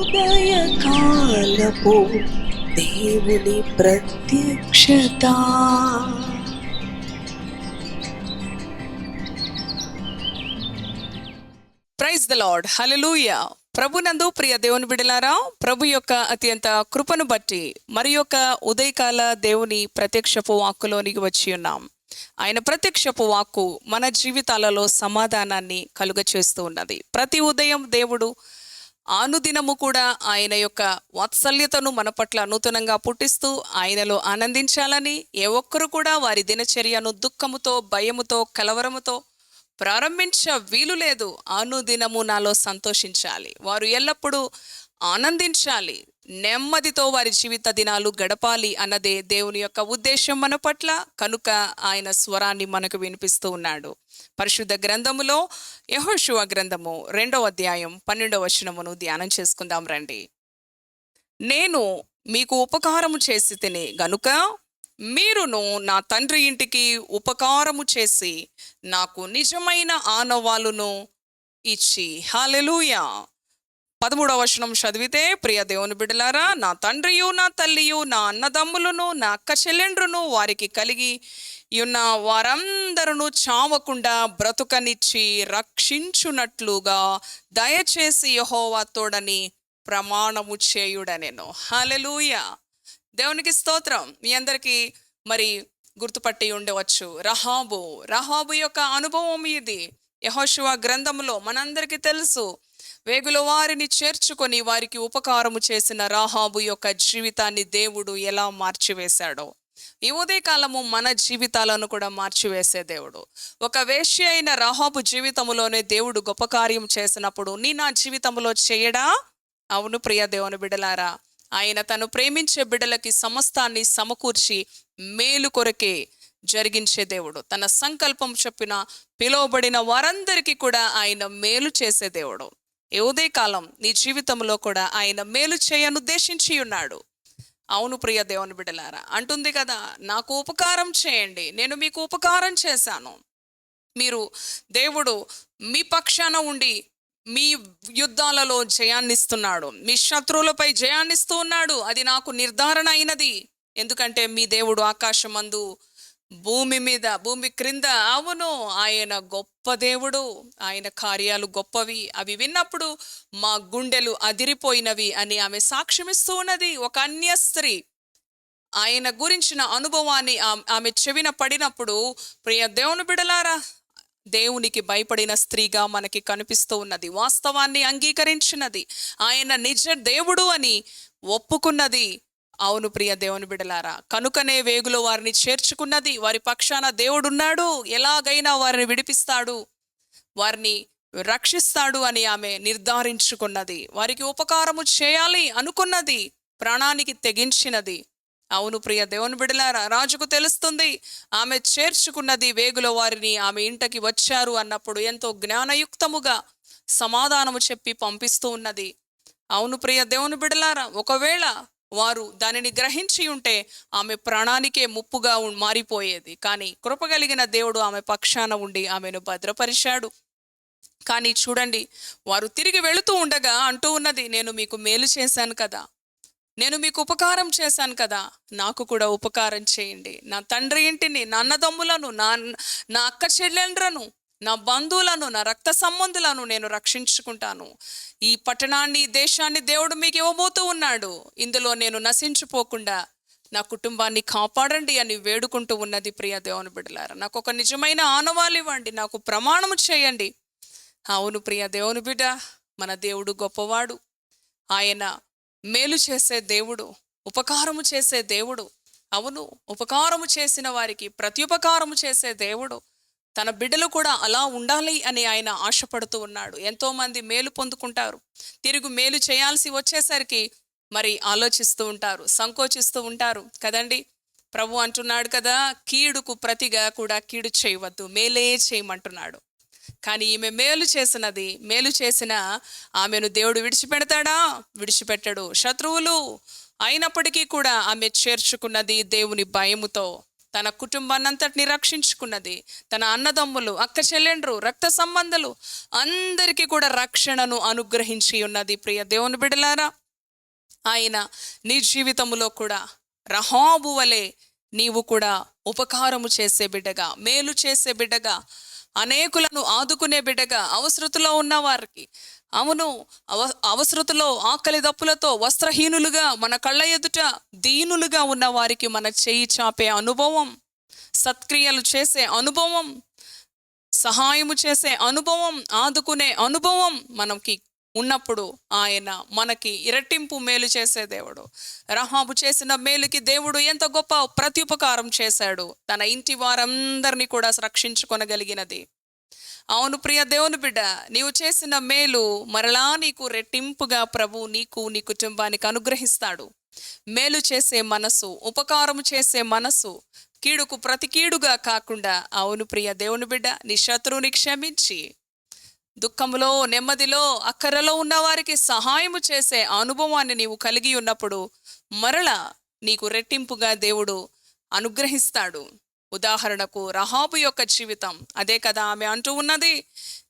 ఉదయకాలపు దేవుని ప్రత్యక్షత. ప్రైజ్ ద లార్డ్, హల్లెలూయా. ప్రభునందు ప్రియ దేవుని బిడ్డలారా, ప్రభు యొక్క అత్యంత కృపను బట్టి మరి యొక్క ఉదయకాల దేవుని ప్రత్యక్షపు వాక్కులోనికి వచ్చి ఉన్నాం. ఆయన ప్రత్యక్షపు వాక్కు మన జీవితాలలో సమాధానాన్ని కలుగచేస్తూ ఉన్నది. ప్రతి ఉదయం దేవుడు అనుదినము కూడా ఆయన యొక్క వాత్సల్యతను మన పట్ల నూతనంగా పుట్టిస్తూ ఆయనలో ఆనందించాలని, ఏ ఒక్కరు కూడా వారి దినచర్యను దుఃఖముతో, భయముతో, కలవరముతో ప్రారంభించ వీలు లేదు. అనుదినము నాలో సంతోషించాలి, వారు ఎల్లప్పుడూ ఆనందించాలి, నెమ్మదితో వారి జీవిత దినాలు గడపాలి అన్నదే దేవుని యొక్క ఉద్దేశం మన పట్ల. కనుక ఆయన స్వరాన్ని మనకు వినిపిస్తూ ఉన్నాడు. పరిశుద్ధ గ్రంథములో యెహోషువ గ్రంథము 2వ అధ్యాయం 12వ వచనమును ధ్యానం చేసుకుందాం రండి. నేను మీకు ఉపకారము చేసి తిని గనుక మీరును నా తండ్రి ఇంటికి ఉపకారము చేసి నాకు నిజమైన ఆనవాలును ఇచ్చి. హల్లెలూయా. 13వ వచనం చదివితే, ప్రియ దేవుని బిడ్డలారా, నా తండ్రియు నా తల్లియు నా అన్నదమ్ములను నా అక్క చెల్లెండ్రును వారికి కలిగి ఉన్న వారందరూ చావకుండా బ్రతుకనిచ్చి రక్షించునట్లుగా దయచేసి యెహోవా తోడని ప్రమాణము చేయుడనెను. హల్లెలూయా. దేవునికి స్తోత్రం. మీ అందరికీ మరి గుర్తుపట్టి ఉండవచ్చు రహాబు యొక్క అనుభవం ఇది. యెహోషువ గ్రంథంలో మనందరికీ తెలుసు, వేగుల వారిని చేర్చుకొని వారికి ఉపకారము చేసిన రాహాబు యొక్క జీవితాన్ని దేవుడు ఎలా మార్చివేశాడో, ఈ ఉదయకాలము మన జీవితాలను కూడా మార్చివేసే దేవుడు. ఒక వేశ్య అయిన రాహాబు జీవితంలోనే దేవుడు గొప్ప కార్యం చేసినప్పుడు నా జీవితంలో చేయడా? అవును ప్రియ దేవుని బిడ్డలారా, ఆయన తను ప్రేమించే బిడ్డలకి సమస్తాన్ని సమకూర్చి మేలు కొరకే జరిగించే దేవుడు. తన సంకల్పం చెప్పిన పిలువబడిన వారందరికీ కూడా ఆయన మేలు చేసే దేవుడు. ఈ ఉదయకాలం నీ జీవితంలో కూడా ఆయన మేలు చేయనుద్దేశించి ఉన్నాడు. అవును ప్రియ దేవుని బిడ్డలారా, అంటుంది కదా, నాకు ఉపకారం చేయండి, నేను మీకు ఉపకారం చేశాను. దేవుడు మీ పక్షాన ఉండి మీ యుద్ధాలలో జయాన్నిస్తున్నాడు, మీ శత్రువులపై జయాన్నిస్తూ ఉన్నాడు. అది నాకు నిర్ధారణ అయినది. ఎందుకంటే మీ దేవుడు ఆకాశమందు, భూమి క్రింద, అవును ఆయన గొప్ప దేవుడు, ఆయన కార్యాలు గొప్పవి. అవి విన్నప్పుడు మా గుండెలు అదిరిపోయినవి అని ఆమె సాక్ష్యమిస్తూ ఉన్నది. ఒక అన్య స్త్రీ ఆయన గురించిన అనుభవాన్ని ఆమె చెవిన పడినప్పుడు, ప్రియ దేవుని బిడలారా, దేవునికి భయపడిన స్త్రీగా మనకి కనిపిస్తూ ఉన్నది. వాస్తవాన్ని అంగీకరించినది, ఆయన నిజ దేవుడు అని ఒప్పుకున్నది. అవును ప్రియ దేవుని బిడలారా, కనుకనే వేగులో వారిని చేర్చుకున్నది. వారి పక్షాన దేవుడున్నాడు, ఎలాగైనా వారిని విడిపిస్తాడు, వారిని రక్షిస్తాడు అని ఆమె నిర్ధారించుకున్నది. వారికి ఉపకారము చేయాలి అనుకున్నది, ప్రాణానికి తెగించినది. అవును ప్రియ దేవుని బిడలారా, రాజుకు తెలుస్తుంది ఆమె చేర్చుకున్నది వేగుల వారిని. ఆమె ఇంటికి వచ్చారు అన్నప్పుడు ఎంతో జ్ఞానయుక్తముగా సమాధానము చెప్పి పంపిస్తూ ఉన్నది. అవును ప్రియ దేవుని బిడలారా, ఒకవేళ వారు దానిని గ్రహించి ఉంటే ఆమె ప్రాణానికే ముప్పుగా మారిపోయేది. కానీ కృపగలిగిన దేవుడు ఆమె పక్షాన ఉండి ఆమెను భద్రపరిచాడు. కానీ చూడండి, వారు తిరిగి వెళుతూ ఉండగా అంటూ ఉన్నది, నేను మీకు మేలు చేశాను కదా, నేను మీకు ఉపకారం చేశాను కదా, నాకు కూడా ఉపకారం చేయండి. నా తండ్రి ఇంటిని, నా అన్నదమ్ములను, నా అక్క చెల్లెండ్రను, నా బంధువులను, నా రక్త సంబంధులను నేను రక్షించుకుంటాను. ఈ పట్టణాన్ని, దేశాన్ని దేవుడు మీకు ఇవ్వబోతూ ఉన్నాడు. ఇందులో నేను నశించిపోకుండా నా కుటుంబాన్ని కాపాడండి అని వేడుకుంటూ ఉన్నది. ప్రియ దేవుని బిడ్డలారా, నాకు ఒక నిజమైన ఆనవాళ్ళు ఇవ్వండి, నాకు ప్రమాణము చేయండి. అవును ప్రియ దేవుని బిడ్డ, మన దేవుడు గొప్పవాడు. ఆయన మేలు చేసే దేవుడు, ఉపకారము చేసే దేవుడు. అవును, ఉపకారము చేసిన వారికి ప్రత్యుపకారము చేసే దేవుడు. తన బిడ్డలు కూడా అలా ఉండాలి అని ఆయన ఆశపడుతూ ఉన్నాడు. ఎంతోమంది మేలు పొందుకుంటారు, తిరిగి మేలు చేయాల్సి వచ్చేసరికి మరి ఆలోచిస్తూ ఉంటారు, సంకోచిస్తూ ఉంటారు కదండి. ప్రభు అంటున్నాడు కదా, కీడుకు ప్రతిగా కూడా కీడు చేయవద్దు, మేలే చేయమంటున్నాడు. కానీ ఈమె మేలు చేసిన ఆమెను దేవుడు విడిచిపెడతాడా? విడిచిపెట్టడు. శత్రువులు అయినప్పటికీ కూడా ఆమె చేర్చుకున్నది దేవుని భయముతో. తన కుటుంబాన్ని అంతటిని రక్షించుకున్నది. తన అన్నదమ్ములు, అక్క చెల్లెండ్రు, రక్త సంబంధాలు అందరికీ కూడా రక్షణను అనుగ్రహించి ఉన్నది. ప్రియ దేవుని బిడ్డలారా, ఆయన నీ జీవితంలో కూడా రహాబు వలె నీవు కూడా ఉపకారము చేసే బిడ్డగా, మేలు చేసే బిడ్డగా, అనేకులను ఆదుకునే బిడ్డగా, అవసరతలో ఉన్న వారికి, అవును అవసరతలో ఆకలి దప్పులతో వస్త్రహీనులుగా మన కళ్ళ ఎదుట దీనులుగా ఉన్న వారికి మన చేయి చాపే అనుభవం, సత్క్రియలు చేసే అనుభవం, సహాయము చేసే అనుభవం, ఆదుకునే అనుభవం మనకి ఉన్నప్పుడు ఆయన మనకి ఇరట్టింపు మేలు చేసే దేవుడు. రహాబు చేసిన మేలుకి దేవుడు ఎంత గొప్ప ప్రత్యుపకారం చేశాడు. తన ఇంటి వారందరినీ కూడా రక్షించుకొనగలిగినది. అవును ప్రియ దేవుని బిడ్డ, నీవు చేసిన మేలు మరలా నీకు రెట్టింపుగా ప్రభు నీకు, నీ కుటుంబానికి అనుగ్రహిస్తాడు. మేలు చేసే మనసు, ఉపకారము చేసే మనసు, కీడుకు ప్రతి కీడుగా కాకుండా, అవును ప్రియ దేవుని బిడ్డ, నీ శత్రువుని క్షమించి దుఃఖములో, నెమ్మదిలో, అక్కరలో ఉన్న వారికి సహాయము చేసే అనుభవాన్ని నీవు కలిగి ఉన్నప్పుడు మరలా నీకు రెట్టింపుగా దేవుడు అనుగ్రహిస్తాడు. ఉదాహరణకు రహాబు యొక్క జీవితం అదే కదా. ఆమె అంటూ ఉన్నది,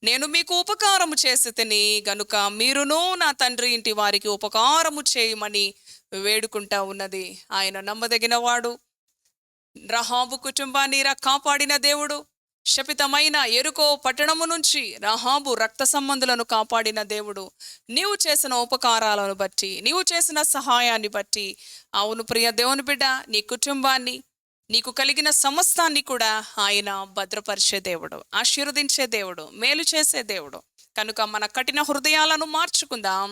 నేను మీకు ఉపకారము చేసి తిని గనుక మీరును నా తండ్రి ఇంటి వారికి ఉపకారము చేయమని వేడుకుంటా ఉన్నది. ఆయన నమ్మదగిన వాడు. రహాబు కుటుంబాన్ని కాపాడిన దేవుడు. శపితమైన యెరికో పట్టణము నుంచి రహాబు రక్త సంబంధులను కాపాడిన దేవుడు. నీవు చేసిన ఉపకారాలను బట్టి, నీవు చేసిన సహాయాన్ని బట్టి, అవును ప్రియ దేవుని బిడ్డ, నీ కుటుంబాన్ని, నీకు కలిగిన సమస్తాన్ని కూడా ఆయన భద్రపరిచే దేవుడు, ఆశీర్వదించే దేవుడు, మేలు చేసే దేవుడు. కనుక మన కఠిన హృదయాలను మార్చుకుందాం.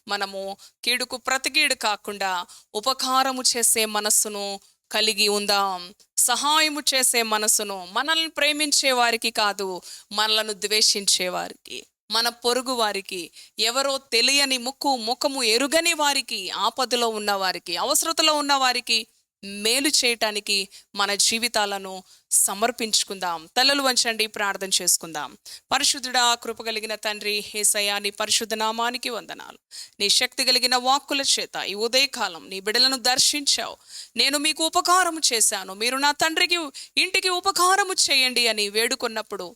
మనము కీడుకు ప్రతి కీడు కాకుండా ఉపకారము చేసే మనస్సును కలిగి ఉందాం. సహాయము చేసే మనసును, మనల్ని ప్రేమించే వారికి కాదు, మనలను ద్వేషించే వారికి, మన పొరుగు వారికి, ఎవరో తెలియని ముఖము ఎరుగని వారికి, ఆపదలో ఉన్న వారికి, అవసరతలో ఉన్న వారికి మేలు చేయటానికి మన జీవితాలను సమర్పించుకుందాం. తలలు వంచండి, ప్రార్థన చేసుకుందాం. పరిశుద్ధుడా, కృపగలిగిన తండ్రి యేసయ్యా, నీ పరిశుద్ధ నామానికి వందనాలు. నీ శక్తి కలిగిన వాక్కుల చేత ఈ ఉదయకాలం నీ బిడ్డలను దర్శించావు. నేను మీకు ఉపకారము చేశాను, మీరు నా తండ్రికి ఇంటికి ఉపకారము చేయండి అని వేడుకున్నప్పుడు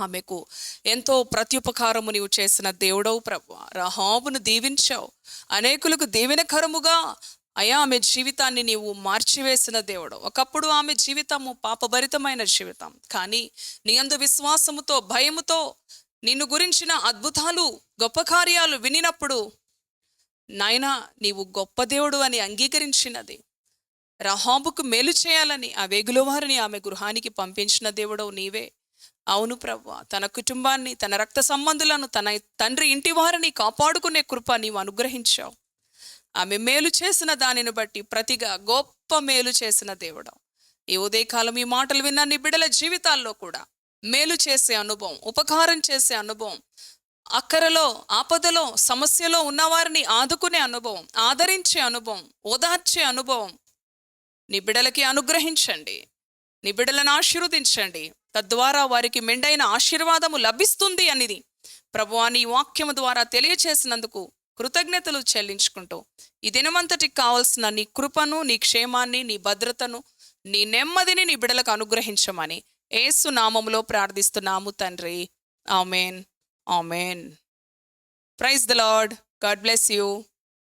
ఆమెకు ఎంతో ప్రత్యుపకారము నీవు చేసిన దేవుడవు ప్రభువా. రహాబును దీవించావు, అనేకులకు దీవెనకరముగా అయా ఆమె జీవితాన్ని నీవు మార్చివేసిన దేవుడు. ఒకప్పుడు ఆమె జీవితము పాపభరితమైన జీవితం, కానీ నీ యందు విశ్వాసముతో, భయముతో నిన్ను గురించిన అద్భుతాలు, గొప్ప కార్యాలు వినినప్పుడు నాయనా నీవు గొప్ప దేవుడు అని అంగీకరించినది. రహాబుకు మేలు చేయాలని ఆ వేగుల వారిని ఆమె గృహానికి పంపించిన దేవుడవు నీవే. అవును ప్రభువా, తన కుటుంబాన్ని, తన రక్త సంబంధులను, తన తండ్రి ఇంటి వారిని కాపాడుకునే కృప నీవు అనుగ్రహించావు. ఆమె మేలు చేసిన దానిని బట్టి ప్రతిగా గొప్ప మేలు చేసిన దేవుడు. ఈ ఉదయకాలం ఈ మాటలు విన్న నీ బిడ్డల జీవితాల్లో కూడా మేలు చేసే అనుభవం, ఉపకారం చేసే అనుభవం, అక్కరలో, ఆపదలో, సమస్యలో ఉన్నవారిని ఆదుకునే అనుభవం, ఆదరించే అనుభవం, ఓదార్చే అనుభవం నీ బిడ్డలకి అనుగ్రహించండి. నీ బిడ్డలను ఆశీర్వదించండి. తద్వారా వారికి మెండైన ఆశీర్వాదము లభిస్తుంది అనేది ప్రభువా నీ వాక్యము ద్వారా తెలియచేసినందుకు కృతజ్ఞతలు చెల్లించుకుంటూ ఈ దినమంతటికి కావాల్సిన నీ కృపను, నీ క్షేమాన్ని, నీ భద్రతను, నీ నెమ్మదిని నీ బిడ్డలకు అనుగ్రహించమని యేసు నామములో ప్రార్థిస్తున్నాము తండ్రి. Amen, amen. Praise the Lord. God bless you.